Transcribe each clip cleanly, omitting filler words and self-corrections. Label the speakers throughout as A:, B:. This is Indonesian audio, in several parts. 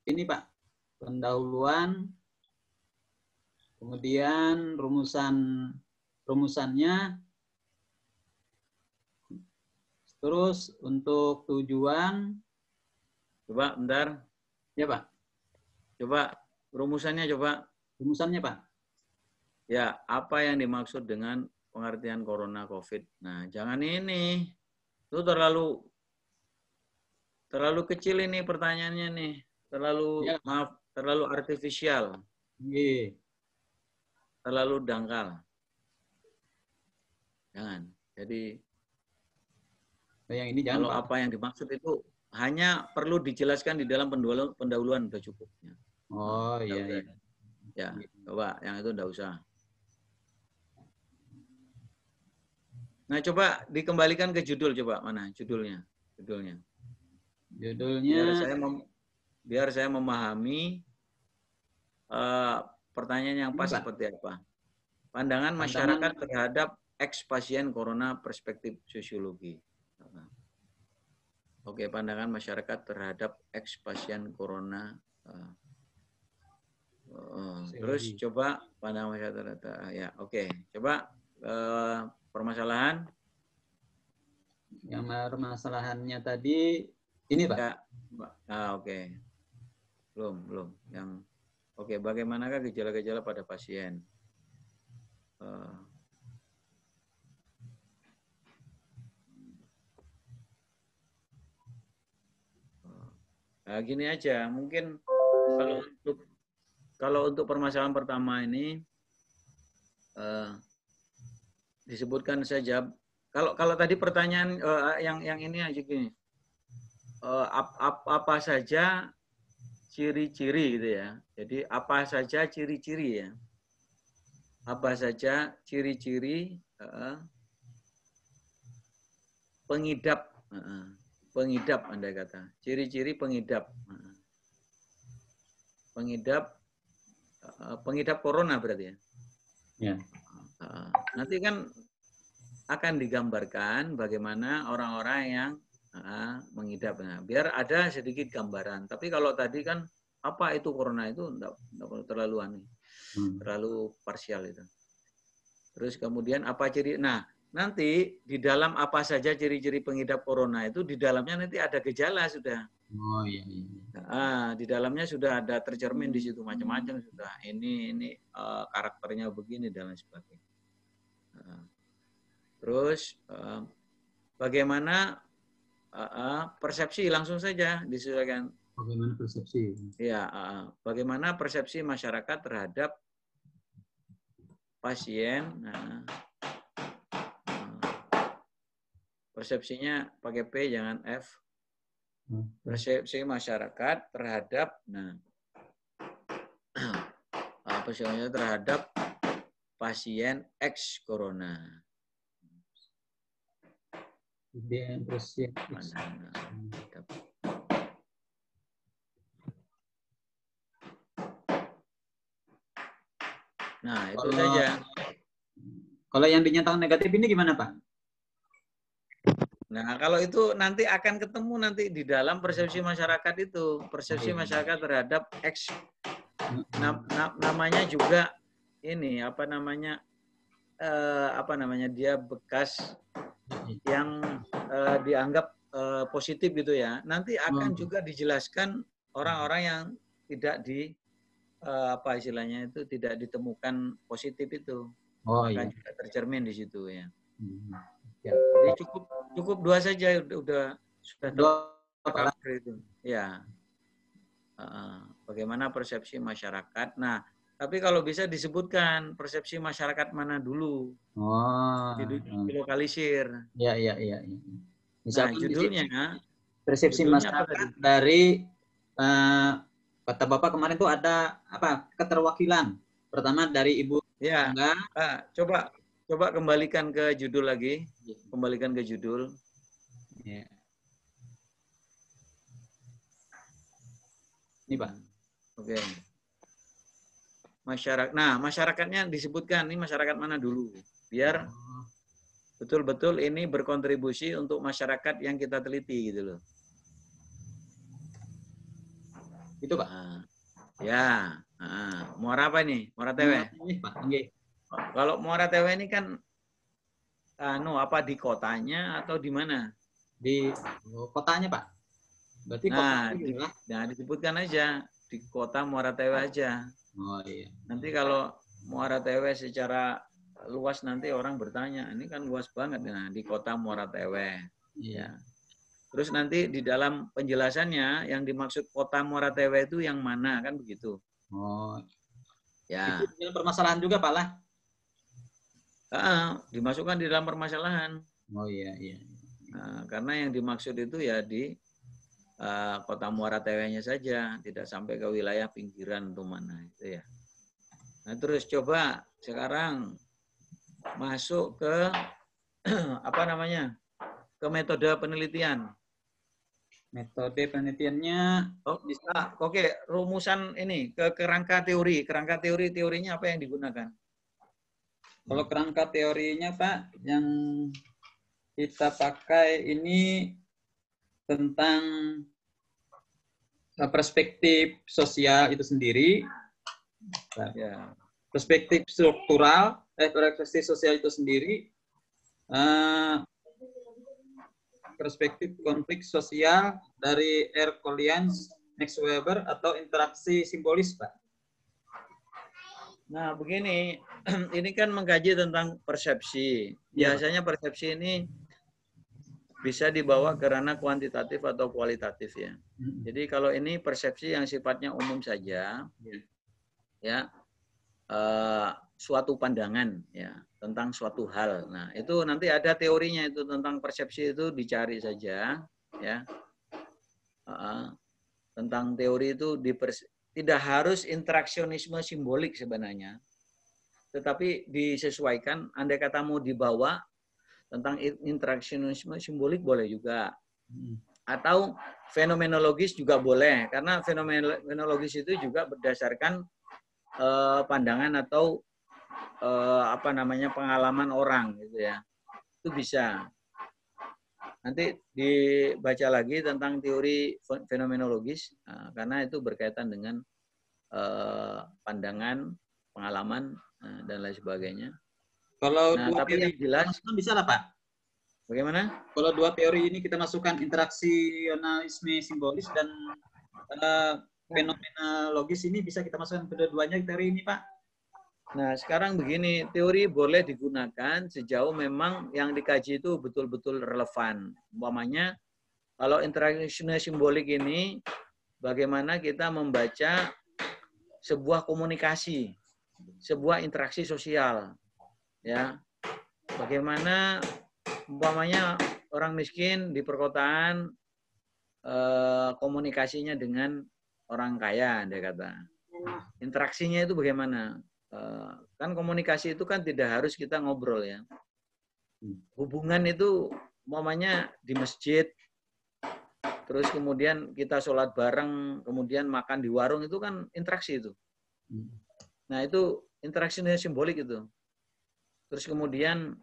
A: ini Pak, pendahuluan, kemudian rumusannya, terus untuk tujuan.
B: Coba bentar.
A: Ya Pak.
B: Coba rumusannya coba.
A: Rumusannya Pak.
B: Ya, apa yang dimaksud dengan pengertian corona COVID? Nah, jangan ini. Itu terlalu kecil ini pertanyaannya nih.
A: Ya.
B: Terlalu artifisial.
A: Iya.
B: Terlalu dangkal. Jangan. Jadi
A: Yang ini
B: kalau
A: jangan,
B: apa yang dimaksud itu hanya perlu dijelaskan di dalam pendahuluan udah cukup.
A: Oh iya, iya.
B: Ya, coba yang itu enggak usah. Nah, coba dikembalikan ke judul, coba mana judulnya? Judulnya. Biar saya memahami pertanyaan yang pas seperti apa. Pandangan masyarakat terhadap eks-pasien corona perspektif sosiologi. Oke, pandangan masyarakat terhadap eks-pasien corona. Terus coba pandangan masyarakat. Ya, oke. Coba permasalahan.
A: Yang permasalahannya tadi ini Pak.
B: Ya, oke. Belum. Yang oke, bagaimanakah gejala-gejala pada pasien? Nah, gini aja, mungkin kalau untuk permasalahan pertama ini disebutkan saja. Kalau tadi pertanyaan yang ini aja gini, apa saja ciri-ciri gitu ya. Jadi apa saja ciri-ciri ya. Apa saja ciri-ciri pengidap. Pengidap Anda kata. Ciri-ciri pengidap. Pengidap corona berarti ya.
A: Ya.
B: Nanti kan akan digambarkan bagaimana orang-orang yang mengidap. Nah, biar ada sedikit gambaran. Tapi kalau tadi kan apa itu corona itu enggak terlalu aneh. Terlalu parsial itu. Terus kemudian apa ciri? Nah, nanti di dalam apa saja ciri-ciri pengidap corona itu di dalamnya nanti ada gejala sudah.
A: Oh iya.
B: Di dalamnya sudah ada tercermin di situ macam-macam sudah. Ini karakternya begini dan lain sebagainya. Terus bagaimana persepsi langsung saja disesuaikan.
A: Bagaimana persepsi?
B: Ya, bagaimana persepsi masyarakat terhadap pasien. Persepsinya pakai P jangan F. Persepsi masyarakat terhadap persepsinya terhadap pasien X corona. Nah, itu saja.
A: Kalau yang dinyatakan negatif ini gimana, Pak?
B: Nah, kalau itu nanti akan ketemu nanti di dalam persepsi masyarakat itu. Persepsi masyarakat terhadap X. Namanya juga ini, dia bekas yang dianggap positif gitu ya. Nanti akan juga dijelaskan orang-orang yang tidak tidak ditemukan positif itu. Akan juga tercermin di situ ya. Jadi cukup 2 saja sudah tercover itu. Ya. Bagaimana persepsi masyarakat. Nah, tapi kalau bisa disebutkan persepsi masyarakat mana dulu. Dilokalisir.
A: Iya.
B: Misalkan judulnya
A: persepsi masyarakat dari kata Bapak kemarin tuh ada keterwakilan. Pertama dari Ibu
B: Angga. Coba kembalikan ke judul lagi. Kembalikan ke judul.
A: Ya. Ini Pak.
B: Oke. Masyarakatnya disebutkan. Ini masyarakat mana dulu. Biar betul-betul ini berkontribusi untuk masyarakat yang kita teliti gitu loh.
A: Itu Pak.
B: Nah, ya, Muara apa ini? Muara Tewe.
A: Ini Pak. Nggih.
B: Kalau Muara Tewe ini kan apa di kotanya atau di mana?
A: Di kotanya Pak. Berarti
B: Nah,
A: kota
B: disebutkan aja di kota Muara Tewe aja.
A: Oh iya.
B: Nanti kalau Muara Tewe secara luas nanti orang bertanya, ini kan luas banget. Nah, di kota Muara Tewe.
A: Iya.
B: Ya. Terus nanti di dalam penjelasannya yang dimaksud kota Muara Tewe itu yang mana kan begitu.
A: Oh.
B: Ya.
A: Itu permasalahan juga Pak lah.
B: Dimasukkan di dalam permasalahan.
A: Oh iya, iya.
B: Nah, karena yang dimaksud itu ya di kota Muara Tewe-nya saja, tidak sampai ke wilayah pinggiran atau mana itu ya. Nah, terus coba sekarang masuk ke apa namanya? Ke metode penelitian.
A: Metode penelitiannya
B: Bisa. Oke, rumusan ini ke kerangka teori. Kerangka teorinya apa yang digunakan?
A: kalau kerangka teorinya Pak, yang kita pakai ini tentang perspektif sosial itu sendiri,
B: Ya.
A: perspektif struktural, perspektif sosial itu sendiri, perspektif konflik sosial dari Erkolians, Max Weber, atau interaksi simbolis Pak.
B: Nah, begini, ini kan mengkaji tentang persepsi. Biasanya persepsi ini bisa dibawa ke ranah kuantitatif atau kualitatif ya. Jadi kalau ini persepsi yang sifatnya umum saja, ya, suatu pandangan ya tentang suatu hal. Nah, itu nanti ada teorinya itu tentang persepsi itu dicari saja, ya. Tentang teori itu tidak harus interaksionisme simbolik sebenarnya, tetapi disesuaikan. Andai kata mau dibawa tentang interaksionisme simbolik boleh juga, atau fenomenologis juga boleh, karena fenomenologis itu juga berdasarkan pandangan atau apa namanya pengalaman orang gitu ya, itu bisa. Nanti dibaca lagi tentang teori fenomenologis, karena itu berkaitan dengan pandangan, pengalaman, dan lain sebagainya.
A: Kalau
B: Nah, tapi yang jelas
A: bisa lah Pak.
B: Bagaimana?
A: Kalau dua teori ini kita masukkan interaksionalisme simbolis dan fenomenologis ini bisa kita masukkan kedua-duanya teori ini Pak.
B: Nah, sekarang begini, teori boleh digunakan sejauh memang yang dikaji itu betul-betul relevan. Umpamanya, kalau interaksi simbolik ini, bagaimana kita membaca sebuah komunikasi, sebuah interaksi sosial, ya. Bagaimana, umpamanya orang miskin di perkotaan komunikasinya dengan orang kaya, dia kata. Interaksinya itu bagaimana? Kan komunikasi itu kan tidak harus kita ngobrol ya. Hubungan itu umpamanya di masjid, terus kemudian kita sholat bareng, kemudian makan di warung, itu kan interaksi itu. Nah itu interaksinya simbolik itu. Terus kemudian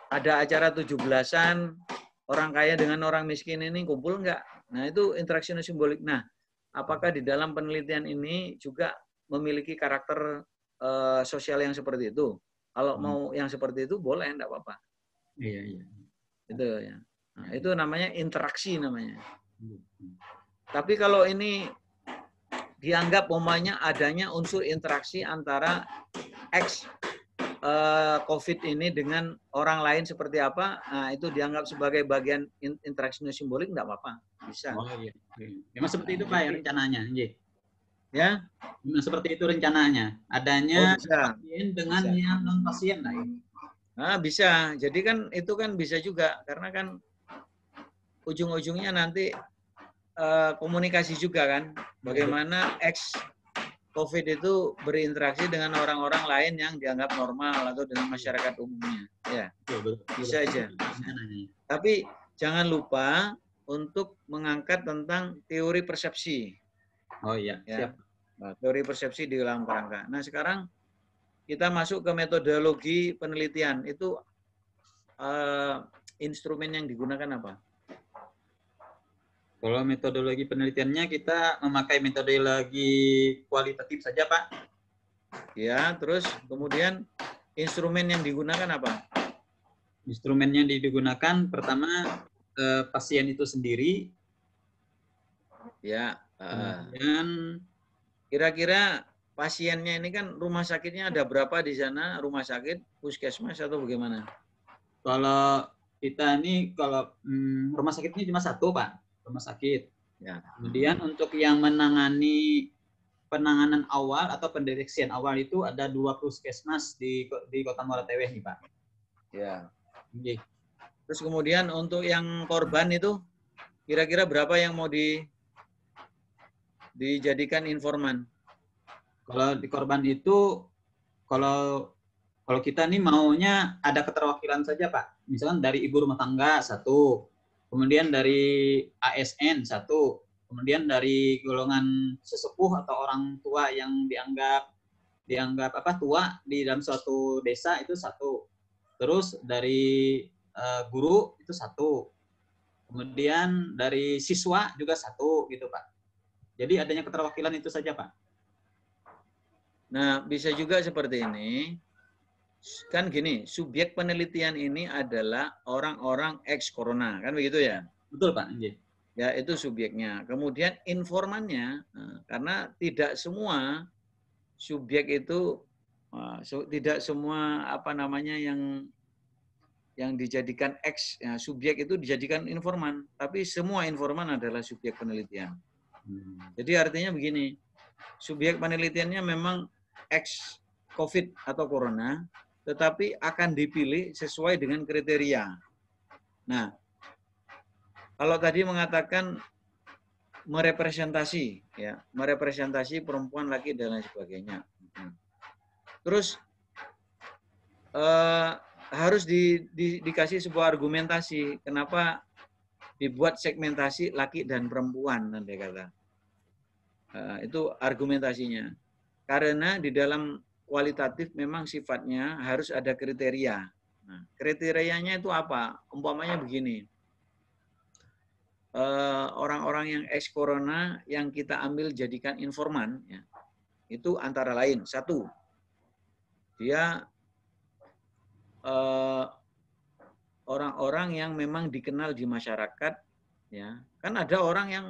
B: ada acara 17-an, orang kaya dengan orang miskin ini kumpul enggak? Nah itu interaksinya simbolik. Nah apakah di dalam penelitian ini juga memiliki karakter sosial yang seperti itu? Kalau mau yang seperti itu boleh, enggak apa-apa.
A: Iya, iya.
B: Itu ya. Nah, itu namanya interaksi namanya. Tapi kalau ini dianggap umpamanya adanya unsur interaksi antara COVID ini dengan orang lain seperti apa, nah itu dianggap sebagai bagian interaksi simbolik, enggak apa-apa. Bisa.
A: Oh iya. Memang seperti itu Pak ya rencananya.
B: Ya.
A: Memang seperti itu rencananya. Adanya pasien dengan yang non pasien lah ini.
B: Nah, bisa. Jadi kan itu kan bisa juga karena kan ujung-ujungnya nanti komunikasi juga kan. Bagaimana COVID itu berinteraksi dengan orang-orang lain yang dianggap normal atau dengan masyarakat umumnya. Ya, bisa aja. Tapi jangan lupa untuk mengangkat tentang teori persepsi.
A: Oh iya,
B: ya. Siap. Nah, teori persepsi di dalam kerangka. Nah, sekarang kita masuk ke metodologi penelitian. Itu instrumen yang digunakan apa?
A: Kalau metodologi penelitiannya kita memakai metodologi kualitatif saja, Pak.
B: Ya, terus kemudian instrumen yang digunakan apa?
A: Instrumen yang digunakan pertama pasien itu sendiri.
B: Ya,
A: kemudian
B: kira-kira pasiennya ini kan rumah sakitnya ada berapa di sana? Rumah sakit, puskesmas atau bagaimana?
A: Kalau kita ini kalau rumah sakit ini cuma satu, Pak, rumah sakit.
B: Ya.
A: Kemudian untuk yang menangani penanganan awal atau pendeteksian awal itu ada 2 puskesmas di Kota Muara Teweh nih, Pak.
B: Ya.
A: Oke.
B: Terus kemudian untuk yang korban itu kira-kira berapa yang mau dijadikan informan?
A: Kalau di korban itu kalau kita nih maunya ada keterwakilan saja, Pak. Misalkan dari ibu rumah tangga satu, kemudian dari ASN satu, kemudian dari golongan sesepuh atau orang tua yang dianggap tua di dalam suatu desa itu satu. Terus dari guru itu satu. Kemudian dari siswa juga satu gitu, Pak. Jadi adanya keterwakilan itu saja, Pak.
B: Nah, bisa juga seperti ini. Kan gini, subjek penelitian ini adalah orang-orang ex-corona, kan begitu ya?
A: Betul, Pak.
B: Ya, itu subjeknya. Kemudian informannya, karena tidak semua subjek itu, tidak semua yang dijadikan ex, ya, subjek itu dijadikan informan, tapi semua informan adalah subjek penelitian. Jadi artinya begini, subjek penelitiannya memang ex COVID atau corona, tetapi akan dipilih sesuai dengan kriteria. Nah, kalau tadi mengatakan merepresentasi, ya, merepresentasi perempuan, laki dan lain sebagainya. Terus harus dikasih sebuah argumentasi kenapa dibuat segmentasi laki dan perempuan, nanti kata. Itu argumentasinya. Karena di dalam kualitatif memang sifatnya harus ada kriteria. Nah, kriterianya itu apa? Umpamanya begini, orang-orang yang ex-corona yang kita ambil jadikan informan, ya, itu antara lain, satu, dia orang-orang yang memang dikenal di masyarakat, ya, kan ada orang yang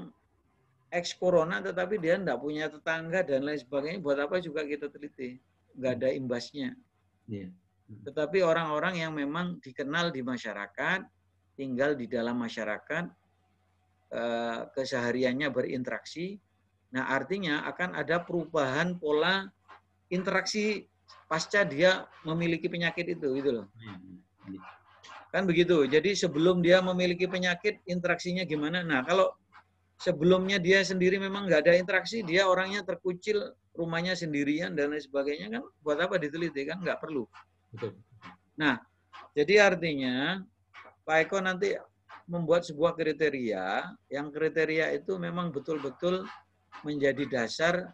B: ex-corona tetapi dia tidak punya tetangga dan lain sebagainya, buat apa juga kita teliti, nggak ada imbasnya. Yeah. Tetapi orang-orang yang memang dikenal di masyarakat, tinggal di dalam masyarakat, kesehariannya berinteraksi, nah artinya akan ada perubahan pola interaksi pasca dia memiliki penyakit itu, gitu loh. Kan begitu. Jadi sebelum dia memiliki penyakit, interaksinya gimana? Nah, kalau sebelumnya dia sendiri memang nggak ada interaksi, dia orangnya terkucil, rumahnya sendirian dan lain sebagainya, kan buat apa diteliti, kan nggak perlu. Betul. Nah, jadi artinya Pak Eko nanti membuat sebuah kriteria, yang kriteria itu memang betul-betul menjadi dasar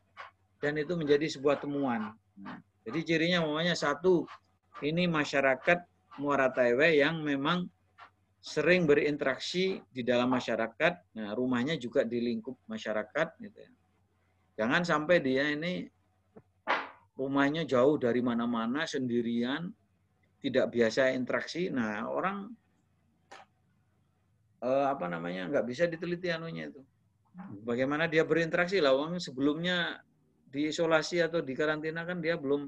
B: dan itu menjadi sebuah temuan. Nah, jadi cirinya namanya satu, ini masyarakat Muara Teweh yang memang sering berinteraksi di dalam masyarakat, nah rumahnya juga di lingkup masyarakat, gitu ya. Jangan sampai dia ini rumahnya jauh dari mana-mana, sendirian, tidak biasa interaksi. Nah orang nggak bisa diteliti anunya itu. Bagaimana dia berinteraksi lah, orang sebelumnya diisolasi atau di karantina kan dia belum,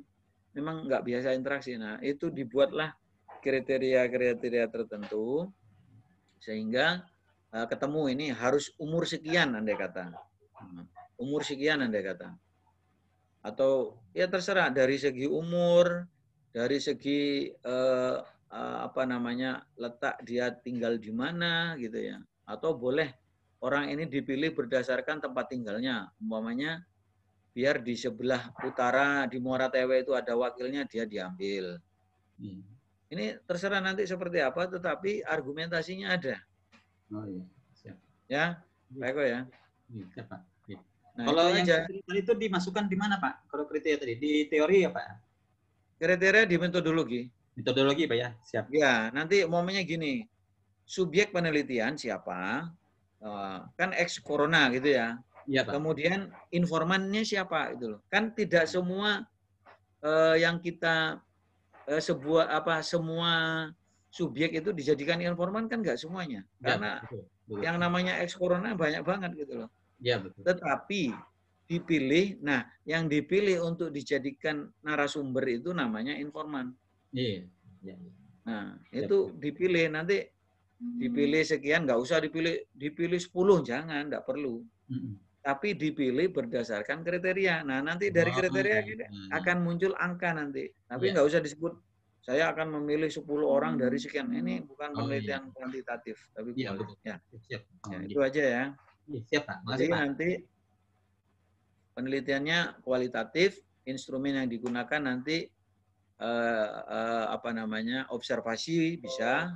B: memang nggak biasa interaksi. Nah itu dibuatlah kriteria-kriteria tertentu sehingga ketemu ini harus umur sekian andai kata. Umur sekian andai kata. Atau ya terserah dari segi umur, dari segi letak dia tinggal di mana gitu ya. Atau boleh orang ini dipilih berdasarkan tempat tinggalnya. Umpamanya biar di sebelah utara di Muara Teweh itu ada wakilnya, dia diambil. Ini terserah nanti seperti apa, tetapi argumentasinya ada. Oh iya, siap. Ya, Pak Eko ya.
A: Siap, Pak.
B: Nah,
A: kalau
B: itu
A: yang
B: aja.
A: itu dimasukkan di mana, Pak? Kalau kriteria tadi di teori ya, Pak?
B: Kriteria di metodologi.
A: Metodologi, Pak ya. Siap.
B: Ya, nanti momennya gini. Subjek penelitian siapa? kan ex corona gitu ya.
A: Iya, Pak.
B: Kemudian informannya siapa gitu loh. Kan tidak semua yang kita semua subjek itu dijadikan informan kan nggak semuanya.
A: Iya,
B: Karena
A: betul. Betul.
B: yang namanya ex corona banyak banget gitu loh.
A: Iya, betul.
B: Tetapi dipilih, nah yang dipilih untuk dijadikan narasumber itu namanya informan.
A: Iya. Iya.
B: Nah,
A: Iya,
B: itu dipilih nanti dipilih sekian, nggak usah dipilih 10, jangan, nggak perlu.
A: Mm-mm.
B: Tapi dipilih berdasarkan kriteria. Nah, nanti dari
A: Oh,
B: kriteria ini akan muncul angka nanti. Tapi
A: iya.
B: nggak usah disebut, saya akan memilih 10 orang dari sekian. Ini bukan
A: Oh, iya.
B: penelitian kuantitatif, tapi
A: Iya, betul.
B: kualitatif. Ya,
A: Siap. Oh,
B: ya, itu
A: iya.
B: aja ya.
A: Iya, siap, Pak.
B: Jadi
A: Makasih, Pak.
B: nanti penelitiannya kualitatif, instrumen yang digunakan nanti observasi bisa.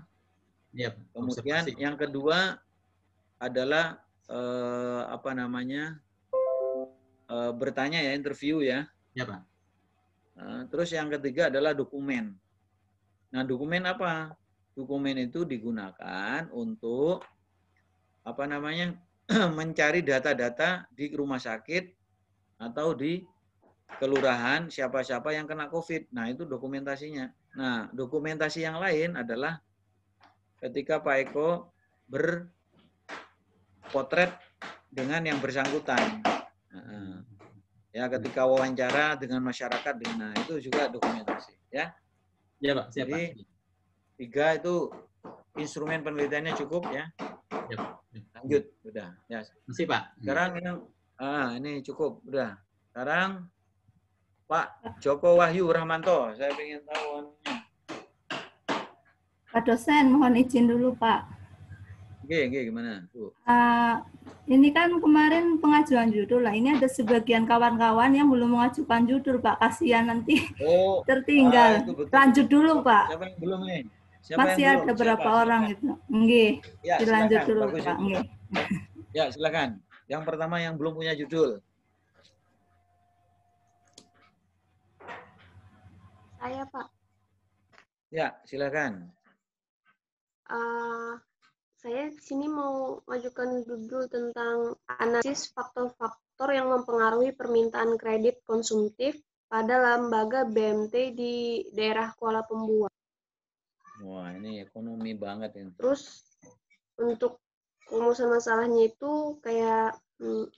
A: Iya, Pak.
B: Kemudian
A: Observasi.
B: yang kedua adalah bertanya ya, interview ya.
A: Iya, Pak.
B: Terus yang ketiga adalah dokumen. Nah, dokumen apa? Dokumen itu digunakan untuk mencari data-data di rumah sakit atau di kelurahan siapa-siapa yang kena COVID. Nah, itu dokumentasinya. Nah, dokumentasi yang lain adalah ketika Pak Eko berpotret dengan yang bersangkutan. Ya, ketika wawancara dengan masyarakat, nah itu juga dokumentasi. Ya.
A: Iya, Pak. Siap, Pak.
B: Jadi 3 itu instrumen penelitiannya cukup ya.
A: Iya, Pak.
B: Lanjut, udah. Ya.
A: Masih, Pak.
B: Sekarang ini cukup, udah. Sekarang Pak Joko Wahyu Rahmanto, saya ingin tahu.
C: Pak dosen, mohon izin dulu, Pak.
B: Oke, gimana?
C: Ini kan kemarin pengajuan judul lah. Ini ada sebagian kawan-kawan yang belum mengajukan judul, Pak. Kasihan nanti tertinggal. Lanjut dulu, Pak.
B: Siapa yang belum nih?
C: Masih ada beberapa orang itu. Nggih.
B: Ya,
C: dilanjut dulu, Pak.
B: Nggih. Ya, silakan. Yang pertama yang belum punya judul.
D: Saya, Pak.
B: Ya, silakan.
D: Saya di sini mau mengajukan judul tentang analisis faktor-faktor yang mempengaruhi permintaan kredit konsumtif pada lembaga BMT di daerah Kuala Pembuat.
B: Wah, ini ekonomi banget ini.
D: Terus untuk rumusan masalahnya itu kayak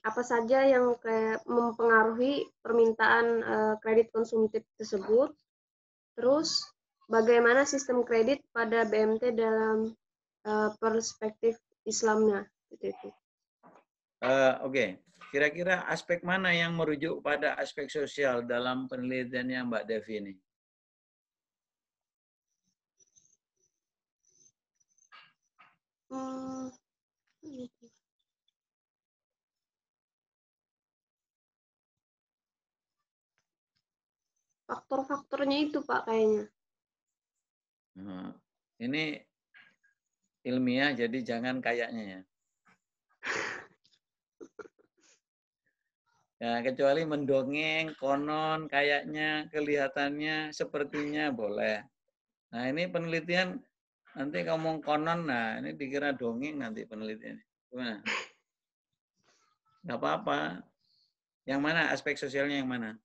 D: apa saja yang kayak mempengaruhi permintaan kredit konsumtif tersebut. Terus bagaimana sistem kredit pada BMT dalam perspektif Islamnya gitu itu.
B: Oke. Kira-kira aspek mana yang merujuk pada aspek sosial dalam penelitiannya Mbak Devi ini?
D: Faktor-faktornya itu Pak kayaknya.
B: Ini ilmiah jadi jangan kayaknya ya. Ya, kecuali mendongeng, konon, kayaknya, kelihatannya, sepertinya boleh. Nah, ini penelitian nanti ngomong konon, nah ini dikira dongeng nanti penelitian. Gimana? Nggak apa-apa. Yang mana aspek sosialnya yang mana?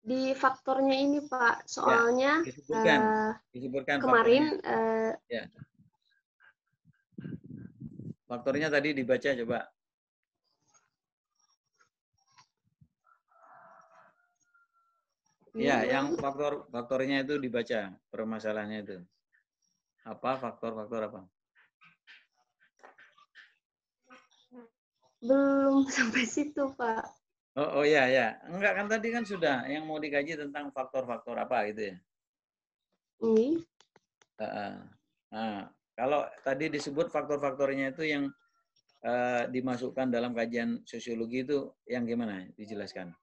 D: Di faktornya ini Pak, soalnya
B: ya, disebutkan
D: kemarin
B: ya. Faktornya tadi dibaca coba. Ya, yang faktornya itu dibaca permasalahannya itu. Apa faktor-faktor apa?
D: Belum sampai situ Pak.
B: Oh ya. Enggak kan tadi kan sudah yang mau dikaji tentang faktor-faktor apa gitu ya.
D: Ini.
B: Nah, kalau tadi disebut faktor-faktornya itu yang dimasukkan dalam kajian sosiologi itu yang gimana? Dijelaskan.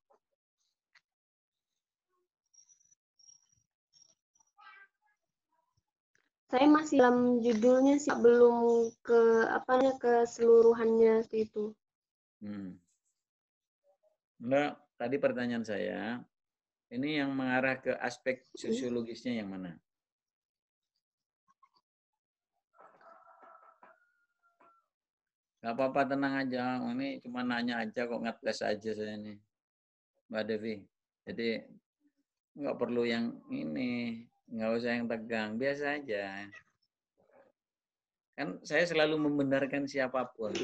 D: Saya masih dalam judulnya sih, belum ke keseluruhannya itu.
B: Enggak, tadi pertanyaan saya, ini yang mengarah ke aspek sosiologisnya yang mana? Nggak apa-apa, tenang aja. Ini cuma nanya aja kok, ngetes aja saya ini, Mbak Devi. Jadi nggak perlu yang ini, nggak usah yang tegang, biasa aja. Kan saya selalu membenarkan siapapun.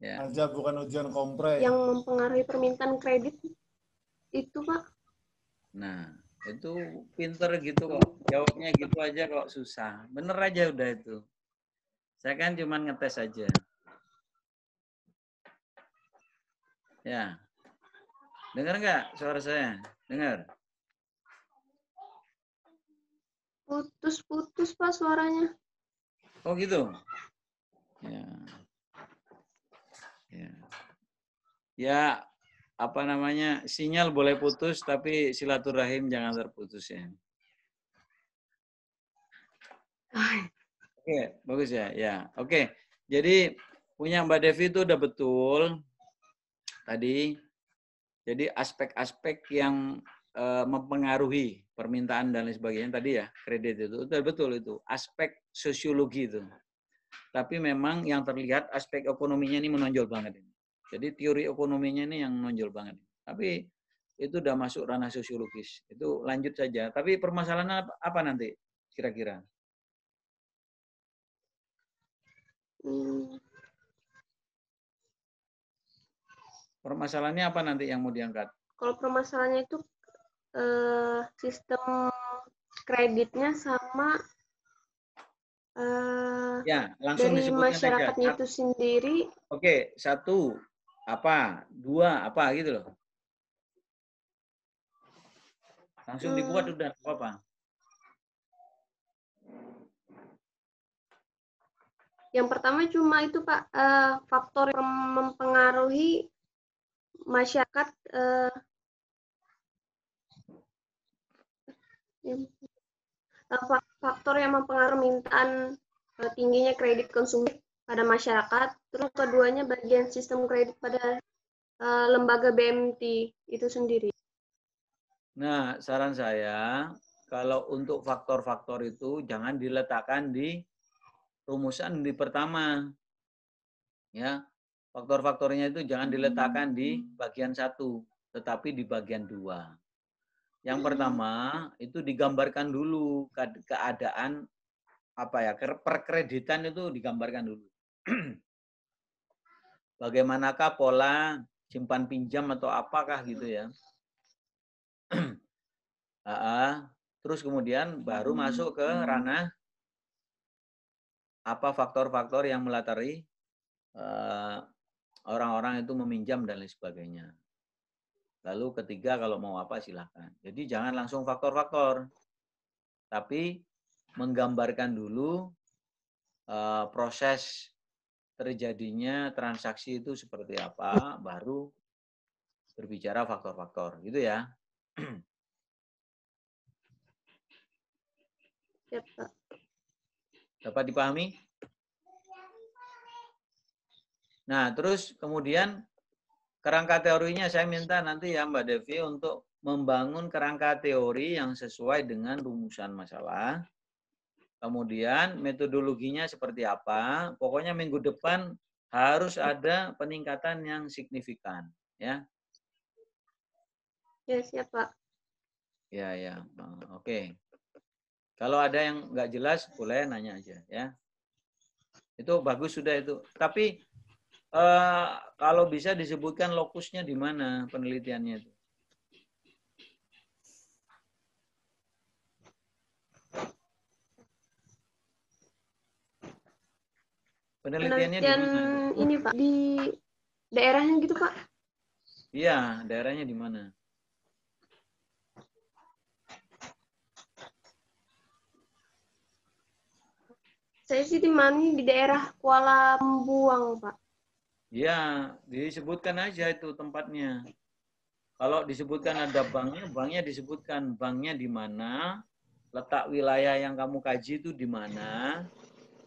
B: Ya.
E: Aja bukan ujian kompre.
D: Yang mempengaruhi permintaan kredit itu, Pak.
B: Nah, itu pinter gitu kok. Jawabnya gitu aja kok susah. Bener aja udah itu. Saya kan cuma ngetes aja. Ya. Dengar nggak suara saya? Dengar?
D: Putus-putus, Pak, suaranya.
B: Oh gitu? Ya. Ya. Ya, apa namanya, sinyal boleh putus, tapi silaturahim jangan terputus ya. Oke, bagus ya. Ya, oke. Jadi punya Mbak Devi itu udah betul tadi. Jadi aspek-aspek yang mempengaruhi permintaan dan lain sebagainya tadi ya, kredit itu udah betul itu. Aspek sosiologi itu. Tapi memang yang terlihat aspek ekonominya ini menonjol banget ini. Jadi teori ekonominya ini yang menonjol banget. Tapi itu udah masuk ranah sosiologis. Itu lanjut saja. Tapi permasalahannya apa nanti kira-kira? Permasalahannya apa nanti yang mau diangkat?
D: Kalau permasalahannya itu sistem kreditnya sama
B: ya, langsung
D: dari masyarakatnya
B: aja.
D: itu sendiri.
B: Oke, 1 apa, 2 apa gitu loh. Langsung dibuat udah apa-apa.
D: Yang pertama cuma itu Pak, faktor yang mempengaruhi masyarakat, faktor yang mempengaruhi permintaan tingginya kredit konsumtif pada masyarakat. Terus keduanya bagian sistem kredit pada lembaga BMT itu sendiri.
B: Nah, saran saya kalau untuk faktor-faktor itu jangan diletakkan di rumusan di pertama. Ya, faktor-faktornya itu jangan diletakkan di bagian 1, tetapi di bagian 2. Yang pertama itu digambarkan dulu keadaan apa ya, perkreditan itu digambarkan dulu. Bagaimanakah pola simpan pinjam atau apakah gitu ya. Terus kemudian baru masuk ke ranah apa faktor-faktor yang melatari orang-orang itu meminjam dan lain sebagainya. Lalu ketiga kalau mau apa silahkan. Jadi jangan langsung faktor-faktor, tapi menggambarkan dulu proses terjadinya transaksi itu seperti apa, baru berbicara faktor-faktor, gitu ya.
D: Ya, Pak.
B: Dapat dipahami? Nah, terus kemudian kerangka teorinya saya minta nanti ya Mbak Devi untuk membangun kerangka teori yang sesuai dengan rumusan masalah. Kemudian metodologinya seperti apa? Pokoknya minggu depan harus ada peningkatan yang signifikan, ya.
D: Ya, siap, Pak.
B: Ya, ya. Oke. Kalau ada yang nggak jelas, boleh nanya aja, ya. Itu bagus sudah itu. Tapi kalau bisa disebutkan lokusnya di mana penelitiannya itu. Penelitiannya di mana?
D: Ini Pak, di daerahnya gitu Pak?
B: Iya, daerahnya di mana?
D: Saya sih di daerah Kuala Lambuang Pak.
B: Iya, disebutkan aja itu tempatnya. Kalau disebutkan ada banknya, banknya disebutkan banknya di mana, letak wilayah yang kamu kaji itu di mana,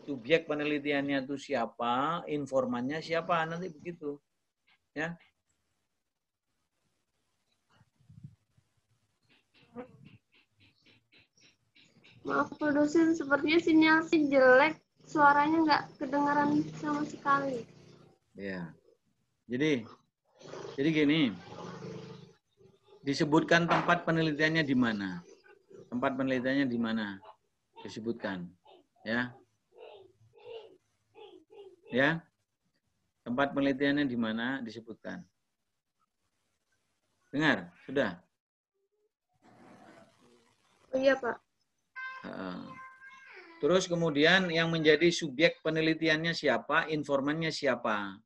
B: subjek penelitiannya itu siapa, informannya siapa, nanti begitu. Ya.
D: Maaf Pak dosen, sepertinya sinyal sih jelek. suaranya nggak kedengaran sama sekali.
B: Ya. Jadi gini, disebutkan tempat penelitiannya di mana? Tempat penelitiannya di mana? Disebutkan, ya. Ya. Tempat penelitiannya di mana disebutkan. Dengar, sudah?
D: Oh iya, Pak.
B: Terus kemudian yang menjadi subjek penelitiannya siapa, informannya siapa.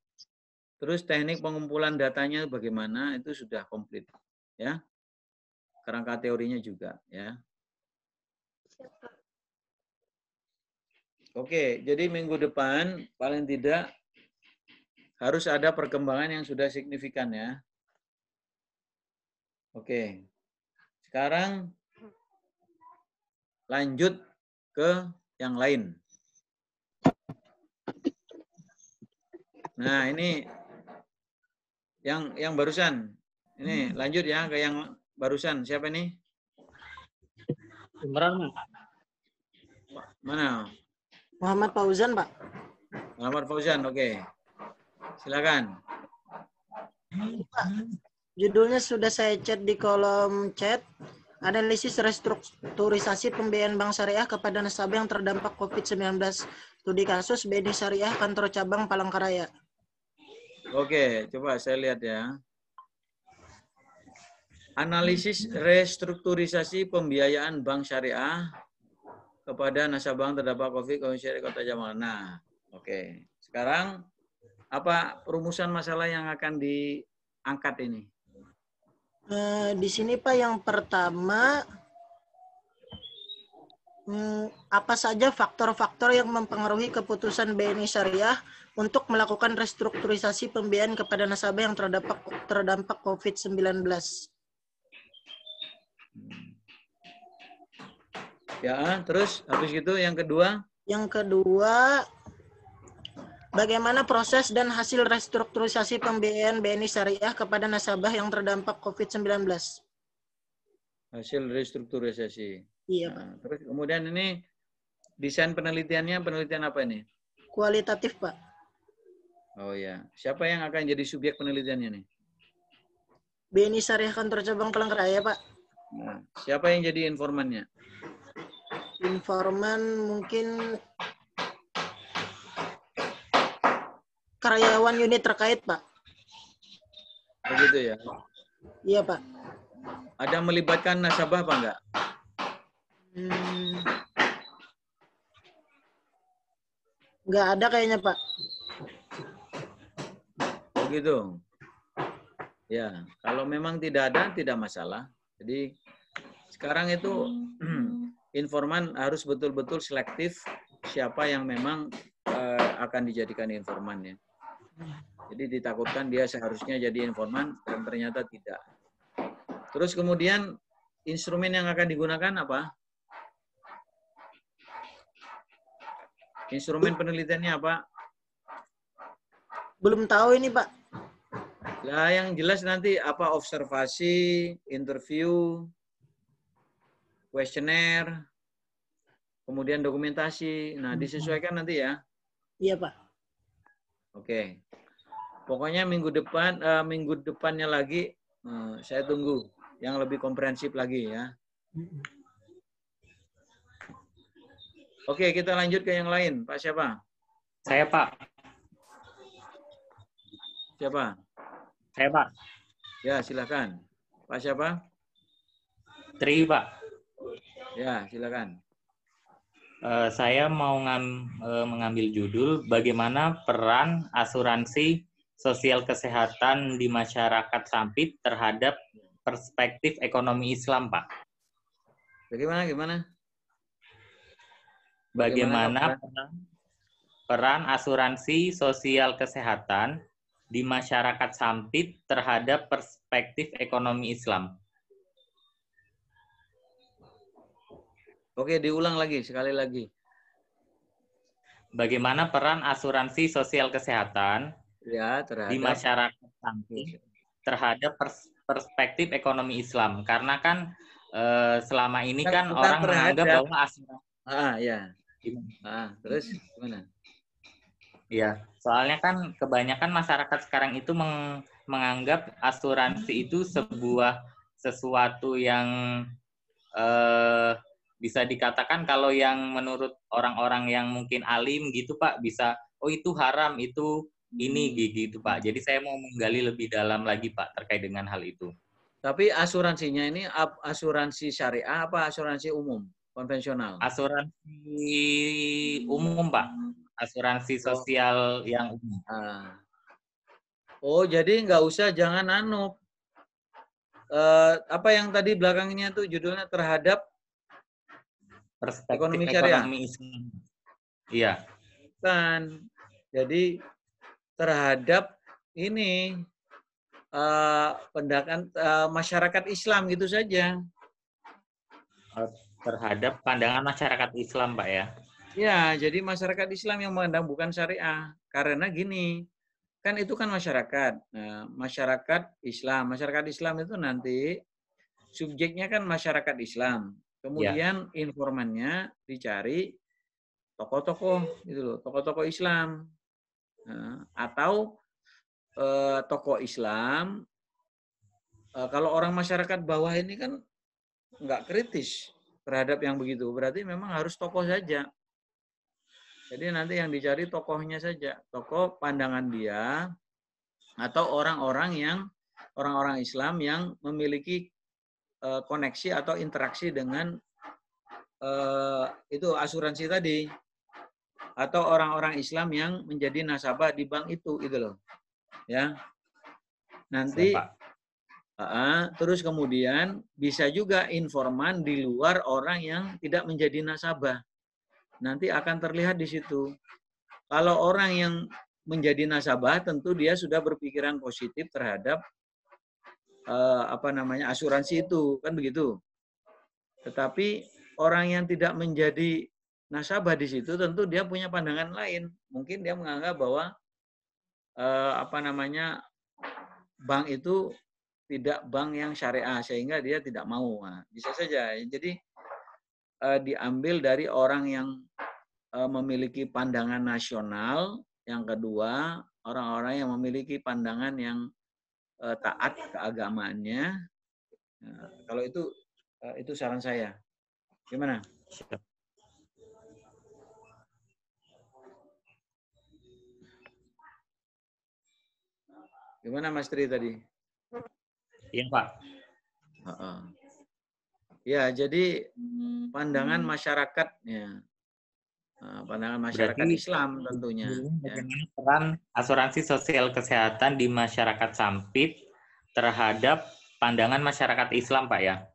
B: Terus teknik pengumpulan datanya bagaimana, itu sudah komplit. Ya. Kerangka teorinya juga. Ya.
D: Siapa?
B: Oke, jadi minggu depan paling tidak harus ada perkembangan yang sudah signifikan ya. Oke. Sekarang lanjut ke yang lain. Nah, ini yang barusan. Ini lanjut ya ke yang barusan. Siapa ini?
E: Imran.
B: Mana?
E: Muhammad Fauzan, Pak.
B: Muhammad Fauzan, oke. Silakan.
E: Pak, judulnya sudah saya chat di kolom chat. Analisis restrukturisasi pembiayaan Bank Syariah kepada nasabah yang terdampak COVID-19. Studi kasus BNI Syariah Kantor Cabang Palangkaraya.
B: Oke, coba saya lihat ya. Analisis restrukturisasi pembiayaan Bank Syariah kepada nasabah yang terdampak COVID-19 Kota Jamal. Nah, oke. Sekarang apa perumusan masalah yang akan diangkat ini?
E: Di sini Pak, yang pertama, apa saja faktor-faktor yang mempengaruhi keputusan BNI Syariah untuk melakukan restrukturisasi pembiayaan kepada nasabah yang terdampak COVID-19?
B: Ya, terus habis itu yang kedua?
E: Yang kedua, bagaimana proses dan hasil restrukturisasi pembiayaan BNI Syariah kepada nasabah yang terdampak COVID-19?
B: Hasil restrukturisasi.
E: Iya, Pak.
B: Nah, terus kemudian ini desain penelitiannya, penelitian apa ini?
E: Kualitatif, Pak.
B: Oh ya, siapa yang akan jadi subjek penelitiannya nih?
E: BNI Syariah Kantor Cabang Palangkaraya, Pak.
B: Nah, siapa yang jadi informannya?
E: Informan mungkin karyawan unit terkait, Pak.
B: Begitu ya?
E: Iya, Pak.
B: Ada melibatkan nasabah apa enggak?
E: Nggak ada kayaknya, Pak.
B: Begitu. Ya, kalau memang tidak ada, tidak masalah. Jadi sekarang itu informan harus betul-betul selektif siapa yang memang akan dijadikan informan ya. Jadi ditakutkan dia seharusnya jadi informan dan ternyata tidak. Terus kemudian instrumen yang akan digunakan apa? Instrumen penelitiannya apa?
E: Belum tahu ini, Pak.
B: Lah yang jelas nanti apa observasi, interview, kuesioner, kemudian dokumentasi. Nah, disesuaikan nanti ya.
E: Iya, Pak.
B: Oke. Pokoknya minggu depannya lagi saya tunggu yang lebih komprehensif lagi ya. Oke, kita lanjut ke yang lain. Pak siapa?
F: Saya, Pak.
B: Siapa?
F: Saya, Pak.
B: Ya, silakan. Pak siapa?
F: Tri, Pak.
B: Ya, silakan.
F: Saya mau mengambil judul bagaimana peran asuransi sosial kesehatan di masyarakat Sampit terhadap perspektif ekonomi Islam, Pak.
B: Bagaimana?
F: Bagaimana peran asuransi sosial kesehatan di masyarakat Sampit terhadap perspektif ekonomi Islam?
B: Oke, diulang lagi, sekali lagi.
F: Bagaimana peran asuransi sosial kesehatan di masyarakat Sampit terhadap perspektif ekonomi Islam? Karena kan selama ini kan orang menganggap bahwa asuransi.
B: Terus gimana?
F: Iya, soalnya kan kebanyakan masyarakat sekarang itu menganggap asuransi itu sesuatu yang bisa dikatakan kalau yang menurut orang-orang yang mungkin alim gitu Pak, bisa oh itu haram, itu ini gitu Pak. Jadi saya mau menggali lebih dalam lagi Pak terkait dengan hal itu.
B: Tapi asuransinya ini asuransi syariah apa asuransi umum, konvensional?
F: Asuransi umum Pak. Asuransi sosial yang umum.
B: Oh, jadi nggak usah, jangan apa yang tadi belakangnya tuh judulnya terhadap
F: perspektif
B: ekonomi syariah.
F: Islam. Iya.
B: Kan. Jadi terhadap ini pendakan masyarakat Islam gitu saja.
F: Terhadap pandangan masyarakat Islam, Pak ya.
B: Ya, jadi masyarakat Islam yang memandang bukan syariah. Karena gini, kan itu kan masyarakat. Nah, masyarakat Islam itu nanti subjeknya kan masyarakat Islam. Kemudian informannya dicari tokoh-tokoh gitu loh, tokoh-tokoh Islam. Nah, atau tokoh Islam, kalau orang masyarakat bawah ini kan nggak kritis terhadap yang begitu, berarti memang harus tokoh saja. Jadi nanti yang dicari tokohnya saja, tokoh pandangan dia, atau orang-orang Islam yang memiliki koneksi atau interaksi dengan itu asuransi tadi, atau orang-orang Islam yang menjadi nasabah di bank itu loh, ya. Nanti terus kemudian bisa juga informan di luar orang yang tidak menjadi nasabah. Nanti akan terlihat di situ. Kalau orang yang menjadi nasabah, tentu dia sudah berpikiran positif terhadap asuransi itu, kan begitu. Tetapi orang yang tidak menjadi nasabah di situ, tentu dia punya pandangan lain. Mungkin dia menganggap bahwa bank itu tidak bank yang syariah, sehingga dia tidak mau. Nah, bisa saja. Jadi diambil dari orang yang memiliki pandangan nasional, yang kedua orang-orang yang memiliki pandangan yang taat keagamaannya. Nah, kalau itu saran saya. Gimana? Gimana Mas Tri tadi?
F: Iya Pak.
B: Ya, jadi pandangan masyarakatnya. Pandangan masyarakat berarti, Islam tentunya.
F: Bagaimana peran asuransi sosial kesehatan di masyarakat Sampit terhadap pandangan masyarakat Islam, Pak ya?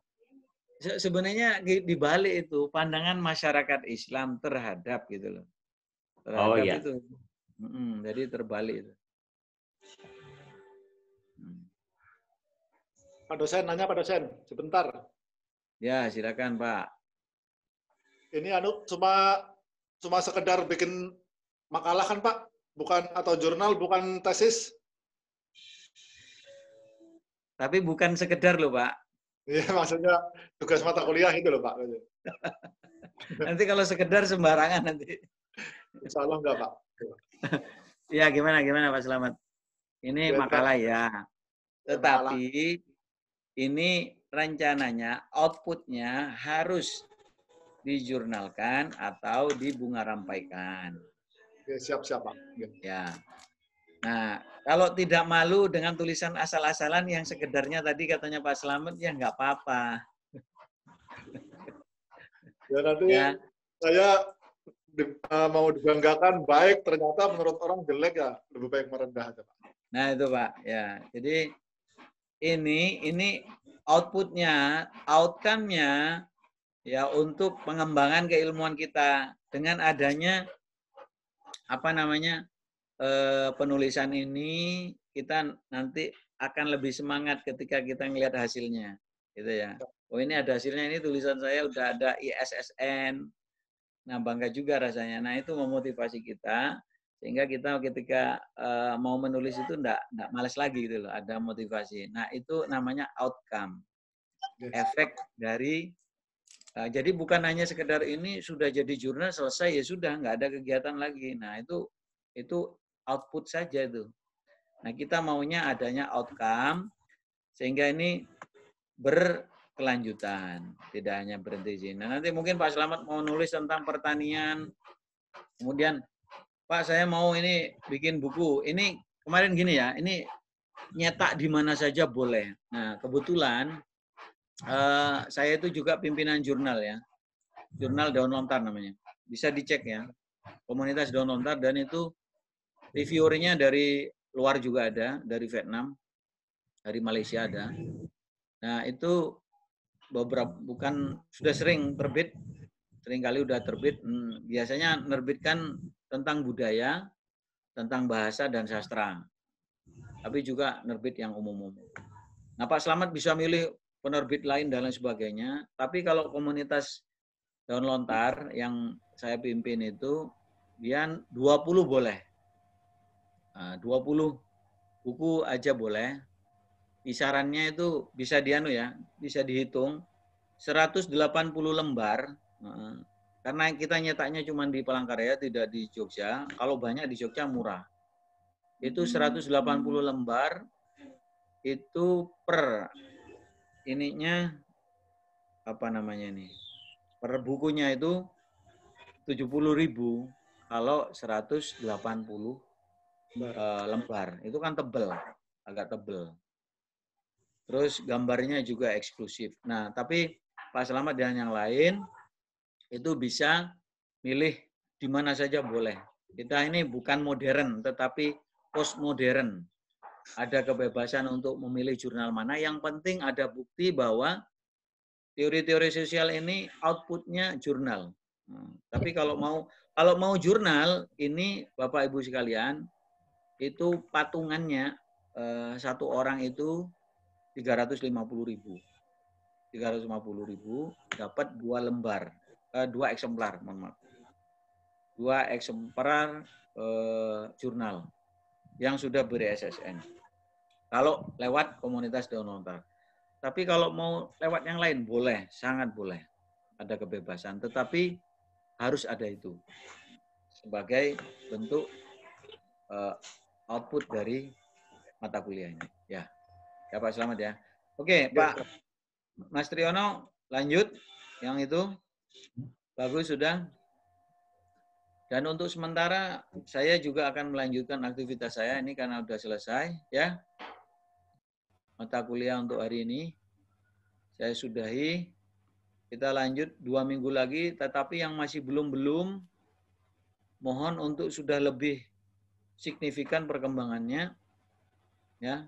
B: Sebenarnya di balik itu pandangan masyarakat Islam terhadap gitu loh. Terhadap itu. Jadi terbalik itu.
G: Pak dosen, nanya Pak dosen, sebentar.
B: Ya, silakan Pak.
G: Ini cuma sekedar bikin makalah kan Pak, bukan atau jurnal, bukan tesis.
B: Tapi bukan sekedar loh Pak.
G: Iya, maksudnya tugas mata kuliah itu loh Pak.
B: Nanti kalau sekedar sembarangan nanti.
G: Insya Allah enggak Pak.
B: Ya gimana Pak Selamat. Ini makalah ya. Tetapi ini rencananya outputnya harus dijurnalkan atau dibungarampaikan.
G: Siap-siap Pak.
B: Ya. Nah, kalau tidak malu dengan tulisan asal-asalan yang sekedarnya tadi katanya Pak Selamat, ya nggak apa-apa.
G: Ya nanti saya mau dibanggakan baik, ternyata menurut orang jelek ya, lebih baik merendah aja Pak.
B: Nah itu Pak, ya. Jadi ini outputnya, outcome-nya ya untuk pengembangan keilmuan kita dengan adanya penulisan ini, kita nanti akan lebih semangat ketika kita melihat hasilnya, gitu ya. Oh ini ada hasilnya, ini tulisan saya udah ada ISSN, nah bangga juga rasanya. Nah itu memotivasi kita sehingga kita ketika mau menulis itu enggak malas lagi gitu loh, ada motivasi. Nah itu namanya outcome, efek dari Nah, jadi bukan hanya sekedar ini sudah jadi jurnal selesai ya sudah nggak ada kegiatan lagi. Nah itu output saja itu. Nah kita maunya adanya outcome sehingga ini berkelanjutan, tidak hanya berhenti di sini. Nah, nanti mungkin Pak Slamet mau nulis tentang pertanian, kemudian Pak saya mau ini bikin buku. Ini kemarin gini ya, ini nyetak di mana saja boleh. Nah kebetulan saya itu juga pimpinan jurnal ya, jurnal Daun Lontar namanya. Bisa dicek ya, komunitas Daun Lontar, dan itu reviewernya dari luar juga ada, dari Vietnam, dari Malaysia ada. Nah itu beberapa bukan sudah sering terbit, seringkali udah terbit. Biasanya menerbitkan tentang budaya, tentang bahasa dan sastra, tapi juga nerbit yang umum-umum. Nah Pak Slamet bisa milih penerbit lain dan lain sebagainya. Tapi kalau komunitas Daun Lontar yang saya pimpin itu, dia 20 boleh. Nah, 20 buku aja boleh. Kisarannya itu bisa bisa dihitung 180 lembar. Karena kita nyetaknya cuma di Palangkaraya, tidak di Jogja. Kalau banyak di Jogja murah. Itu 180 lembar, itu per ininya apa namanya ini? Per bukunya itu 70.000 kalau 180 lembar. Itu kan tebel, agak tebel. Terus gambarnya juga eksklusif. Nah, tapi Pak Slamet dan yang lain itu bisa milih di mana saja boleh. Kita ini bukan modern, tetapi postmodern. Ada kebebasan untuk memilih jurnal mana. Yang penting ada bukti bahwa teori-teori sosial ini outputnya jurnal. Tapi kalau mau jurnal, ini Bapak Ibu sekalian, itu patungannya satu orang itu 350.000. 350.000 dapat 2 lembar, 2 eksemplar, mohon maaf. 2 eksemplar jurnal yang sudah ber-SSN. Kalau lewat komunitas Daun Lontar. Tapi kalau mau lewat yang lain boleh, sangat boleh. Ada kebebasan, tetapi harus ada itu sebagai bentuk output dari mata kuliahnya. Ya, ya Pak Slamet ya. Oke, Pak Mas Triyono lanjut yang itu. Bagus sudah. Dan untuk sementara saya juga akan melanjutkan aktivitas saya ini karena sudah selesai ya. Mata kuliah untuk hari ini saya sudahi. Kita lanjut 2 minggu lagi, tetapi yang masih belum mohon untuk sudah lebih signifikan perkembangannya ya.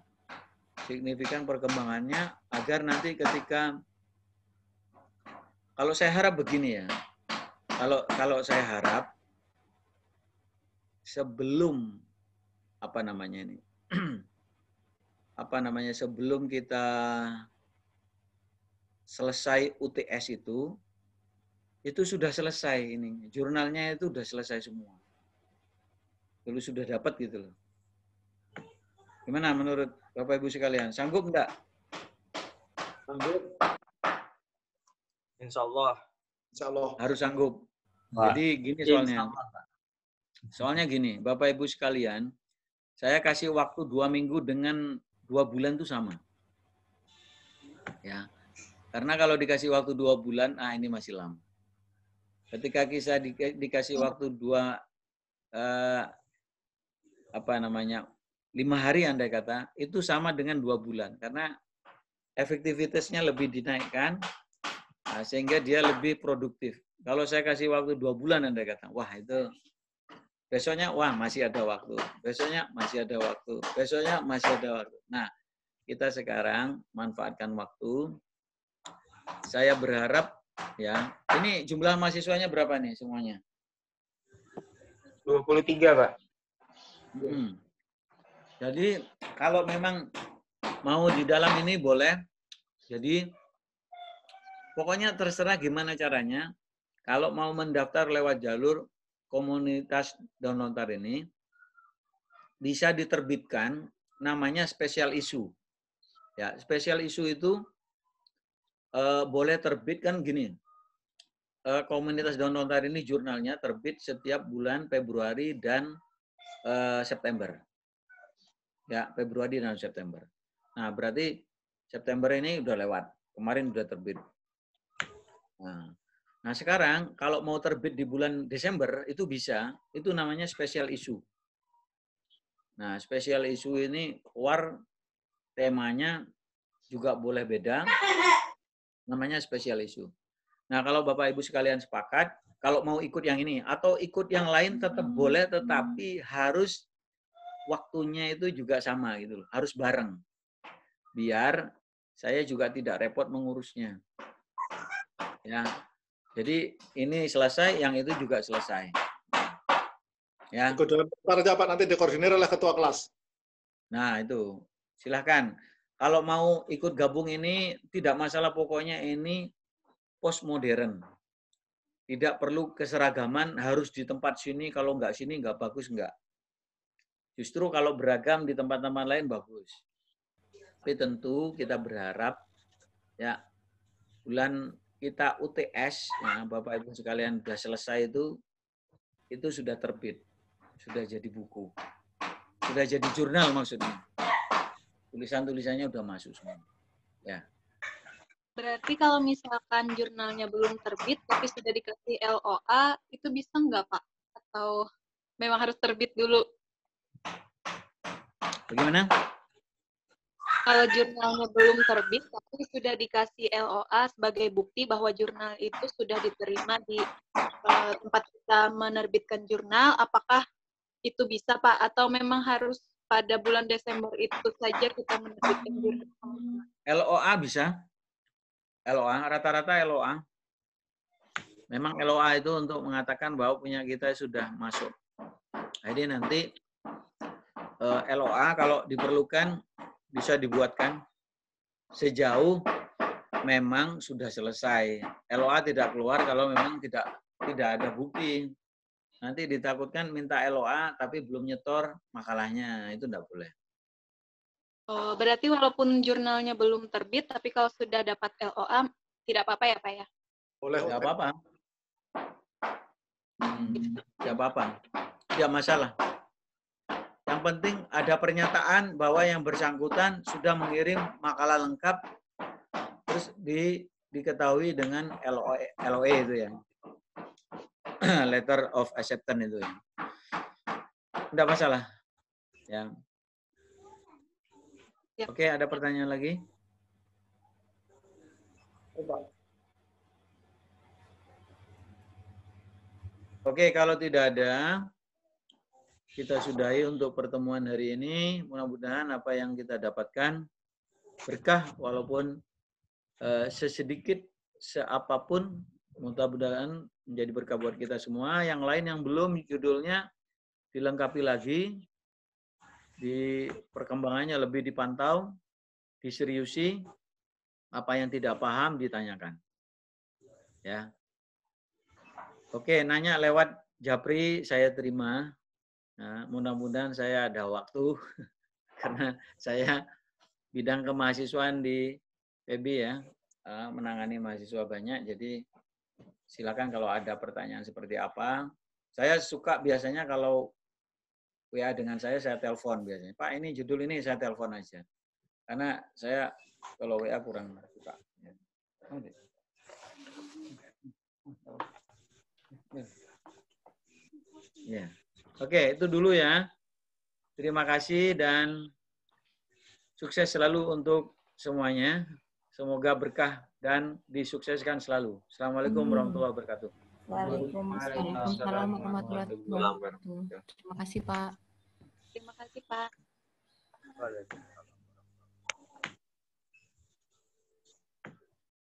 B: Signifikan perkembangannya agar nanti ketika, kalau saya harap begini ya. Kalau saya harap sebelum sebelum kita selesai UTS itu sudah selesai ini. Jurnalnya itu sudah selesai semua. Dulu sudah dapat gitu loh. Gimana menurut Bapak Ibu sekalian? Sanggup enggak?
H: Sanggup. Insya Allah.
G: Insya Allah.
B: Harus sanggup. Jadi gini soalnya. Soalnya gini, Bapak Ibu sekalian, saya kasih waktu 2 minggu dengan 2 bulan itu sama. Ya. Karena kalau dikasih waktu 2 bulan, ini masih lama. Ketika kita dikasih waktu 5 hari andai kata, itu sama dengan 2 bulan. Karena efektivitasnya lebih dinaikkan, sehingga dia lebih produktif. Kalau saya kasih waktu 2 bulan andai kata, wah itu besoknya, wah masih ada waktu. Besoknya masih ada waktu. Besoknya masih ada waktu. Nah, kita sekarang manfaatkan waktu. Saya berharap ya, ini jumlah mahasiswanya berapa nih semuanya?
H: 23, Pak.
B: Jadi kalau memang mau di dalam ini boleh. Jadi pokoknya terserah gimana caranya. Kalau mau mendaftar lewat jalur komunitas Daun Lontar ini, bisa diterbitkan namanya special issue. Ya, special issue itu boleh terbit kan gini. komunitas Download ini jurnalnya terbit setiap bulan Februari dan September. Ya, Februari dan September. Nah, berarti September ini udah lewat. Kemarin udah terbit. Nah, sekarang kalau mau terbit di bulan Desember itu bisa. Itu namanya special issue. Nah, special issue ini keluar temanya juga boleh beda. Namanya special issue. Nah, kalau Bapak Ibu sekalian sepakat, kalau mau ikut yang ini atau ikut yang lain tetap boleh, tetapi harus waktunya itu juga sama gitu loh, harus bareng. Biar saya juga tidak repot mengurusnya. Ya. Jadi ini selesai, yang itu juga selesai. Ya.
G: Ikut dalam daftar aja Pak, nanti dikoordinir oleh ketua kelas.
B: Nah, itu. Silahkan. Kalau mau ikut gabung ini tidak masalah, pokoknya ini postmodern. Tidak perlu keseragaman, harus di tempat sini, kalau nggak sini nggak bagus, nggak. Justru kalau beragam di tempat-tempat lain bagus. Tapi tentu kita berharap ya bulan kita UTS, ya, Bapak Ibu sekalian sudah selesai itu sudah terbit, sudah jadi buku, sudah jadi jurnal maksudnya. Tulisan-tulisannya udah masuk semua. Ya.
I: Berarti kalau misalkan jurnalnya belum terbit tapi sudah dikasih LOA, itu bisa nggak Pak? Atau memang harus terbit dulu?
B: Bagaimana?
I: Kalau jurnalnya belum terbit tapi sudah dikasih LOA sebagai bukti bahwa jurnal itu sudah diterima di tempat kita menerbitkan jurnal, apakah itu bisa Pak? Atau memang harus pada bulan Desember itu saja kita menerbitkan jurnal?
B: LOA bisa. LOA, rata-rata LOA. Memang LOA itu untuk mengatakan bahwa punya kita sudah masuk. Jadi nanti LOA kalau diperlukan bisa dibuatkan sejauh memang sudah selesai. LOA tidak keluar kalau memang tidak ada bukti. Nanti ditakutkan minta LOA tapi belum nyetor makalahnya, itu tidak boleh.
I: Oh, berarti walaupun jurnalnya belum terbit, tapi kalau sudah dapat LOA, tidak apa-apa ya Pak ya?
G: Boleh.
B: Tidak apa-apa. Tidak apa-apa. Tidak masalah. Yang penting ada pernyataan bahwa yang bersangkutan sudah mengirim makalah lengkap, terus diketahui dengan LOE itu ya. Letter of acceptance itu ya. Tidak masalah. Ya.
I: Ya.
B: Oke, ada pertanyaan lagi? Oke, kalau tidak ada, kita sudahi untuk pertemuan hari ini. Mudah-mudahan apa yang kita dapatkan berkah, walaupun sesedikit, seapapun, mudah-mudahan menjadi berkah buat kita semua. Yang lain yang belum, judulnya dilengkapi lagi, di perkembangannya lebih dipantau, diseriusi, apa yang tidak paham ditanyakan. Ya. Oke, nanya lewat Japri saya terima. Nah, mudah-mudahan saya ada waktu karena saya bidang kemahasiswaan di PB ya, menangani mahasiswa banyak. Jadi silakan kalau ada pertanyaan seperti apa. Saya suka biasanya kalau WA dengan saya telepon biasanya. Pak, ini judul ini saya telepon aja. Karena saya kalau WA kurang suka. Ya. Oke, itu dulu ya. Terima kasih dan sukses selalu untuk semuanya. Semoga berkah dan disukseskan selalu. Assalamualaikum warahmatullahi wabarakatuh.
J: Waalaikumsalam warahmatullahi wabarakatuh. Terima kasih Pak.
I: Terima kasih Pak.